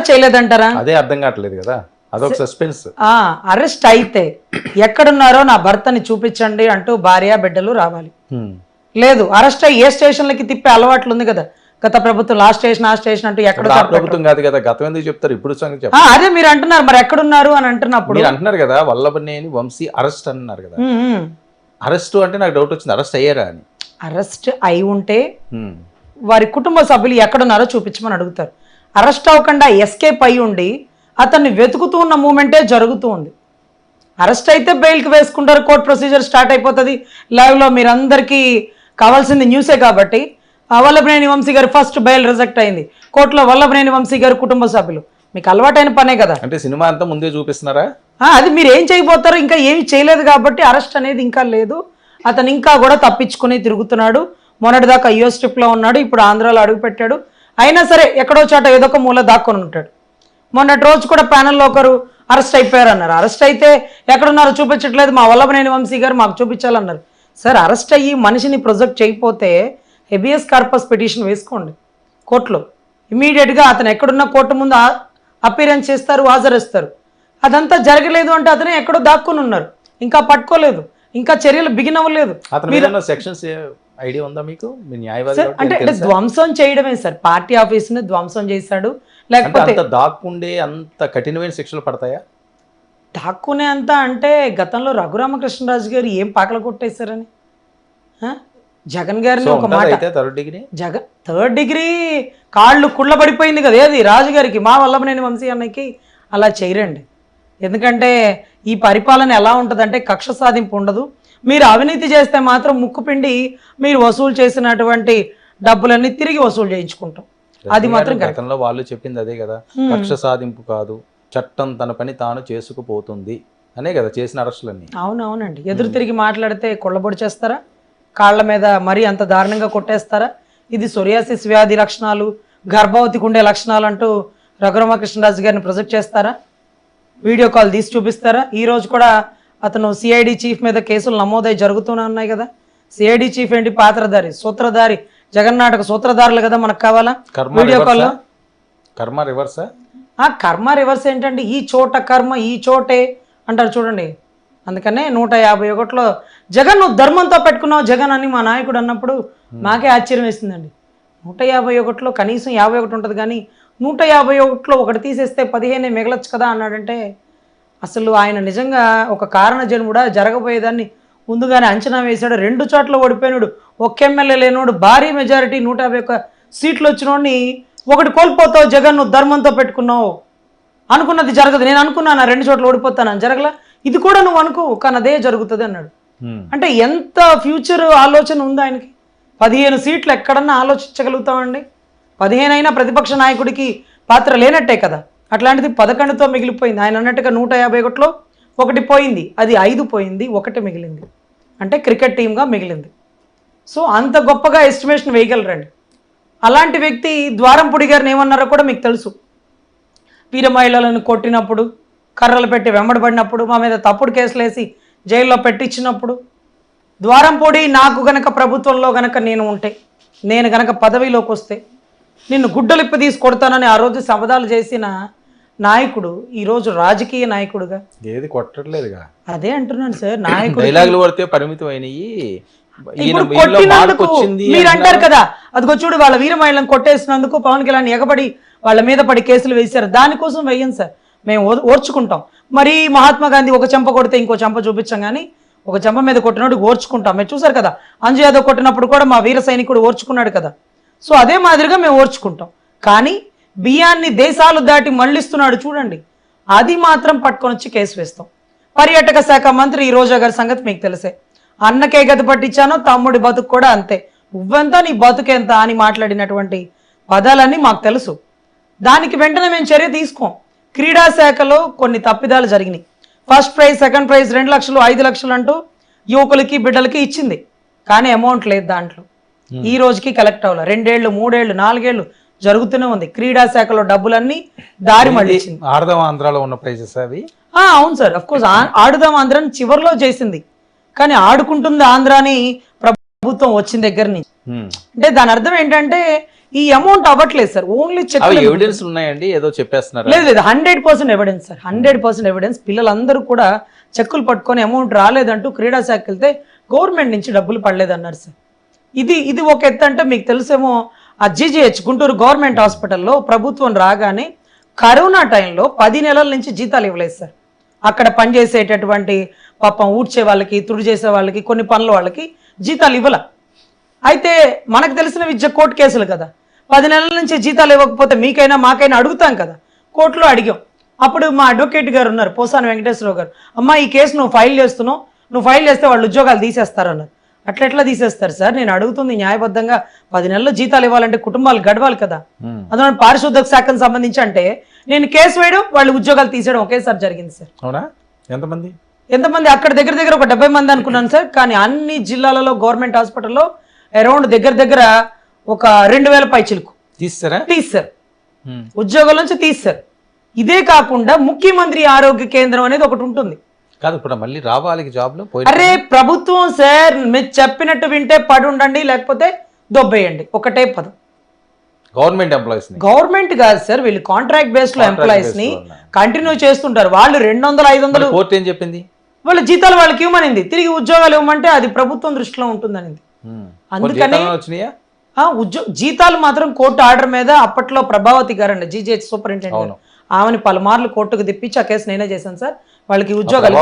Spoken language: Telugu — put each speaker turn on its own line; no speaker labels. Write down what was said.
చేయలేదంటారా?
అదే అర్థం కావట్లేదు కదా, అదొక సస్పెన్స్.
అరెస్ట్ అయితే ఎక్కడున్నారో నా భర్తని చూపించండి అంటూ భార్య బిడ్డలు రావాలి. లేదు, అరెస్ట్ అయ్యి ఏ స్టేషన్లకి తిప్పే అలవాట్లు ఉంది కదా గత ప్రభుత్వం, లాస్ట్ స్టేషన్ ఆ స్టేషన్ అంటూ ఎక్కడ
ప్రభుత్వం కాదు కదా, గతం ఎందుకు చెప్తారు, ఇప్పుడు
అదే మీరు అంటున్నారు, మరి ఎక్కడున్నారు అని అంటున్నప్పుడు
అంటున్నారు కదా, వల్లభనేని వంశీ అరెస్ట్ అన్నారు కదా. అరెస్ట్ అంటే నాకు డౌట్ వచ్చింది, అరెస్ట్ అయ్యారా అని.
అరెస్ట్ అయి ఉంటే వారి కుటుంబ సభ్యులు ఎక్కడున్నారో చూపించమని అడుగుతారు. అరెస్ట్ అవ్వకుండా ఎస్కేప్ అయి ఉండి అతన్ని వెతుకుతూ ఉన్న మూమెంటే జరుగుతూ ఉంది. అరెస్ట్ అయితే బెయిల్కి వేసుకుంటారు, కోర్టు ప్రొసీజర్ స్టార్ట్ అయిపోతుంది. లైవ్లో మీరందరికీ కావాల్సింది న్యూసే కాబట్టి వల్లభనేని వంశీ గారు ఫస్ట్ బెయిల్ రిజెక్ట్ అయింది, కోర్టులో వల్లభనేని వంశీ గారు కుటుంబ సభ్యులు. మీకు అలవాటైన పనే కదా.
అంటే సినిమా అంతా ముందే చూపిస్తున్నారా?
అది మీరు ఏం చేయబోతారో, ఇంకా ఏమి చేయలేదు కాబట్టి అరెస్ట్ అనేది ఇంకా లేదు. అతను ఇంకా కూడా తప్పించుకుని తిరుగుతున్నాడు. మొన్నటిదాకా యూఎస్ ట్రిప్లో ఉన్నాడు, ఇప్పుడు ఆంధ్రాలో అడుగుపెట్టాడు. అయినా సరే ఎక్కడో చాట ఏదో ఒక మూల దాక్కొని ఉంటాడు. మొన్నటి రోజు కూడా ప్యానెల్లో ఒకరు అరెస్ట్ అయిపోయారు అన్నారు. అరెస్ట్ అయితే ఎక్కడున్నారో చూపించట్లేదు, మా వల్లభనేని వంశీ గారు మాకు చూపించాలన్నారు. సార్, అరెస్ట్ అయ్యి మనిషిని ప్రొజెక్ట్ చేయకపోతే హెబియస్ కార్పస్ పిటిషన్ వేసుకోండి కోర్టులో. ఇమీడియట్గా అతను ఎక్కడున్నా కోర్టు ముందు అపీరెన్స్ చేస్తారు, హాజరిస్తారు. అదంతా జరగలేదు అంటే అతనే ఎక్కడో దాక్కుని ఉన్నారు, ఇంకా పట్టుకోలేదు, ఇంకా చర్యలు బిగిన్ అవ్వలేదు.
సెక్షన్స్ ఐడియా ఉందా మీకు?
అంటే ధ్వంసం చేయడమే సార్, పార్టీ ఆఫీస్ ని ధ్వంసం చేశాడు. లేకపోతే
దాక్కుండే అంత కఠినమైన శిక్షలు పడతాయా?
దాక్కునే అంత అంటే గతంలో రఘురామకృష్ణరాజు గారు ఏం పాకలు కొట్టేశారని, జగన్ గారిని ఒక మాట, థర్డ్ డిగ్రీ కాళ్ళు కుళ్ళబడిపోయింది కదా ఏది రాజు గారికి, మా వల్లభనేని వంశీ అన్నకి అలా చేయరండి. ఎందుకంటే ఈ పరిపాలన ఎలా ఉంటుందంటే కక్ష సాధింపు ఉండదు. మీరు అవినీతి చేస్తే మాత్రం ముక్కుపిండి మీరు వసూలు చేసినటువంటి డబ్బులన్నీ తిరిగి వసూలు చేయించుకుంటాం. అది మాత్రం
గతంలో వాళ్ళు చెప్పింది అదే కదా, కక్ష సాధింపు కాదు, చట్టం తన పని తాను చేసుకుపోతుంది అనే కదా చేసిన అరెస్టులన్నీ.
అవునవునండి, ఎదురు తిరిగి మాట్లాడితే కొళ్ళబొడి చేస్తారా, కాళ్ళ మీద మరీ అంత దారుణంగా కొట్టేస్తారా? ఇది సోరియాసిస్ వ్యాధి లక్షణాలు, గర్భవతికి ఉండే లక్షణాలు అంటూ రఘురామకృష్ణరాజు గారిని ప్రొజెక్ట్ చేస్తారా? వీడియో కాల్ తీసి చూపిస్తారా? ఈ రోజు కూడా అతను సిఐడి చీఫ్ మీద కేసులు నమోదై జరుగుతూనే ఉన్నాయి కదా. సిఐడి చీఫ్ ఏంటి, పాత్రధారి, సూత్రధారి, జగన్నాటక సూత్రధారులు కదా మనకు కావాలా వీడియో కాల్లో.
కర్మ రివర్స్,
కర్మ రివర్స్ ఏంటండి, ఈ చోట కర్మ ఈ చోటే అంటారు చూడండి. అందుకనే 151లో జగన్ నువ్వు ధర్మంతో పెట్టుకున్నావు జగన్ అని మా నాయకుడు అన్నప్పుడు మాకే ఆశ్చర్యం వేసిందండి. 151లో కనీసం 51 ఉంటుంది కానీ 151లో ఒకటి తీసేస్తే 15 మిగలొచ్చు కదా అన్నాడంటే అసలు ఆయన నిజంగా ఒక కారణ జన్ముడా, జరగబోయేదాన్ని ముందుగానే అంచనా వేశాడు. 2 చోట్ల ఓడిపోయినాడు, ఒక్క ఎమ్మెల్యే లేనోడు, భారీ మెజారిటీ 151 సీట్లు వచ్చినోడిని ఒకటి కోల్పోతావు జగన్, నువ్వు ధర్మంతో పెట్టుకున్నావు, అనుకున్నది జరగదు. నేను అనుకున్నాను 2 చోట్ల ఓడిపోతానని, జరగలా, ఇది కూడా నువ్వు అనుకో కానీ అదే జరుగుతుంది అన్నాడు. అంటే ఎంత ఫ్యూచర్ ఆలోచన ఉంది ఆయనకి. 15 సీట్లు ఎక్కడన్నా ఆలోచించగలుగుతామండి? 15 అయినా ప్రతిపక్ష నాయకుడికి పాత్ర లేనట్టే కదా. అట్లాంటిది 11తో మిగిలిపోయింది. ఆయన అన్నట్టుగా 151లో ఒకటి పోయింది, అది 5 పోయింది, 1 మిగిలింది, అంటే క్రికెట్ టీమ్గా మిగిలింది. సో అంత గొప్పగా ఎస్టిమేషన్ వేయగలరండి. అలాంటి వ్యక్తి ద్వారంపూడి గారిని ఏమన్నారో కూడా మీకు తెలుసు. వీర మహిళలను కొట్టినప్పుడు, కర్రలు పెట్టి వెంబడబడినప్పుడు, మా మీద తప్పుడు కేసులు వేసి జైల్లో పెట్టించినప్పుడు, ద్వారంపూడి నాకు గనక ప్రభుత్వంలో గనక నేను ఉంటే, నేను గనక పదవిలోకి వస్తే నిన్ను గుడ్డలిప్పి తీసి కొడతానని ఆ రోజు శపథాలు చేసిన నాయకుడు ఈరోజు రాజకీయ నాయకుడుగా
ఏది కొట్టట్లేదుగా.
అదే అంటున్నాను సార్, నాయకుడు
డైలాగులు పడితే పరిమితం అయినయి.
మీరు అంటారు కదా, అదిగో చూడు వాళ్ళ వీర మహిళలను కొట్టేసినందుకు పవన్ కళ్యాణ్ ఎగబడి వాళ్ళ మీద పడి కేసులు వేశారు. దానికోసం వెయ్యం సార్, మేము ఓర్చుకుంటాం. మరి మహాత్మా గాంధీ ఒక చెంప కొడితే ఇంకో చెంప చూపించాం కానీ ఒక చెంప మీద కొట్టినప్పుడు ఓర్చుకుంటాం. మీరు చూసారు కదా, అంజు యాదవ్ కొట్టినప్పుడు కూడా మా వీర సైనికుడు ఓర్చుకున్నాడు కదా. సో అదే మాదిరిగా మేము ఓర్చుకుంటాం. కానీ బియ్యాన్ని దేశాలు దాటి మళ్ళిస్తున్నాడు చూడండి, అది మాత్రం పట్టుకొని వచ్చి కేసు వేస్తాం. పర్యాటక శాఖ మంత్రి ఈ రోజా గారి సంగతి మీకు తెలిసే. అన్నకే గతి పట్టించానో తమ్ముడి బతుకు కూడా అంతే, నువ్వెంత నీ బతుకెంత అని మాట్లాడినటువంటి పదాలన్నీ మాకు తెలుసు. దానికి వెంటనే మేము చర్య తీసుకోం. క్రీడా శాఖలో కొన్ని తప్పిదాలు జరిగినాయి. ఫస్ట్ ప్రైజ్, సెకండ్ ప్రైజ్ 2 లక్షలు 5 లక్షలు అంటూ యువకులకి బిడ్డలకి ఇచ్చింది, కానీ అమౌంట్ లేదు దాంట్లో. ఈ రోజుకి కలెక్ట్ అవ్వాలి. 2 ఏళ్ళు 3 ఏళ్ళు 4 ఏళ్ళు జరుగుతూనే ఉంది. క్రీడా శాఖలో డబ్బులన్నీ దారి మళ్ళించింది.
ఆడదాం ఆంధ్రాలో ఉన్న ప్రైజెస్ అవి.
అవును సార్, అఫ్ కోర్స్ ఆడుదాం ఆంధ్రాని చివరిలో చేసింది, కానీ ఆడుకుంటుంది ఆంధ్రాని ప్రభుత్వం వచ్చిన దగ్గర నుంచి. అంటే దాని అర్థం ఏంటంటే ఈ అమౌంట్ అవ్వట్లేదు సార్, ఓన్లీ చెక్.
అవి ఎవిడెన్స్ ఉన్నాయండి, ఏదో చెప్పేస్తున్నారు.
లేదు లేదు, 100% ఎవిడెన్స్ సార్, 100% ఎవిడెన్స్. పిల్లలందరూ కూడా చెక్కులు పట్టుకొని అమౌంట్ రాలేదంటూ క్రీడా శాఖకి వెళ్తే గవర్నమెంట్ నుంచి డబ్బులు పడలేదన్నారు సార్. ఇది ఒక ఎత్తు అంటే మీకు తెలుసేమో, ఆ జీజీహెచ్ గుంటూరు గవర్నమెంట్ హాస్పిటల్లో ప్రభుత్వం రాగానే కరోనా టైంలో 10 నెలల నుంచి జీతాలు ఇవ్వలేదు సార్. అక్కడ పనిచేసేటటువంటి పాపం ఊడ్చే వాళ్ళకి, తుడి చేసే వాళ్ళకి, కొన్ని పనుల వాళ్ళకి జీతాలు ఇవ్వాల. అయితే మనకు తెలిసిన విద్య కోర్టు కేసులు కదా, 10 నెలల నుంచి జీతాలు ఇవ్వకపోతే మీకైనా మాకైనా అడుగుతాం కదా, కోర్టులో అడిగాం. అప్పుడు మా అడ్వకేట్ గారు ఉన్నారు, పోసాని వెంకటేశ్వరరావు గారు, అమ్మా ఈ కేసు నువ్వు ఫైల్ చేస్తున్నావు, నువ్వు ఫైల్ చేస్తే వాళ్ళు ఉద్యోగాలు తీసేస్తారు అన్నారు. అట్లా తీసేస్తారు సార్, నేను అడుగుతుంది న్యాయబద్ధంగా 10 నెలలు జీతాలు ఇవ్వాలంటే కుటుంబాలు గడవాలి కదా. అందులో పారిశుద్ధ శాఖకు సంబంధించి అంటే నేను కేసు వేయడం, వాళ్ళు ఉద్యోగాలు తీసేయడం ఒకేసారి జరిగింది సార్.
అవునా? ఎంతమంది? అక్కడ దగ్గర ఒక 70 మంది అనుకున్నాను సార్, కానీ అన్ని జిల్లాలలో గవర్నమెంట్ హాస్పిటల్లో అరౌండ్ దగ్గర ఒక 2000 పైచిలకు తీస్తారు, ఉద్యోగాల నుంచి తీస్తారు. ఇదే కాకుండా ముఖ్యమంత్రి ఆరోగ్య కేంద్రం అనేది ఒకటి ఉంటుంది. కాదు, ఇప్పుడు మళ్ళీ రావాలి జాబ్లో.
అరే ప్రభుత్వం సార్, మీరు చెప్పినట్టు వింటే పడి ఉండండి, లేకపోతే దొబ్బేయండి, ఒకటే పదం. గవర్నమెంట్ కాదు సార్, వీళ్ళు కాంట్రాక్ట్ బేస్ లో ఎంప్లాయీస్ ని కంటిన్యూ చేస్తుంటారు. వాళ్ళు 200-500
కోర్టు ఏం చెప్పింది?
వాళ్ళ జీతాలు వాళ్ళకి ఇవ్వమనింది, తిరిగి ఉద్యోగాలు ఇవ్వమంటే అది ప్రభుత్వం దృష్టిలో ఉంటుందనింది. అందుకని జీతాలు మాత్రం కోర్టు ఆర్డర్ మీద అప్పట్లో ప్రభావతి గారండి, జీజీహెచ్ సూపరింటెండెంట్, ఆమెని పలుమార్లు కోర్టుకు తెప్పించి ఆ కేసు నేనే చేశాను సార్. వాళ్ళకి ఉద్యోగాలు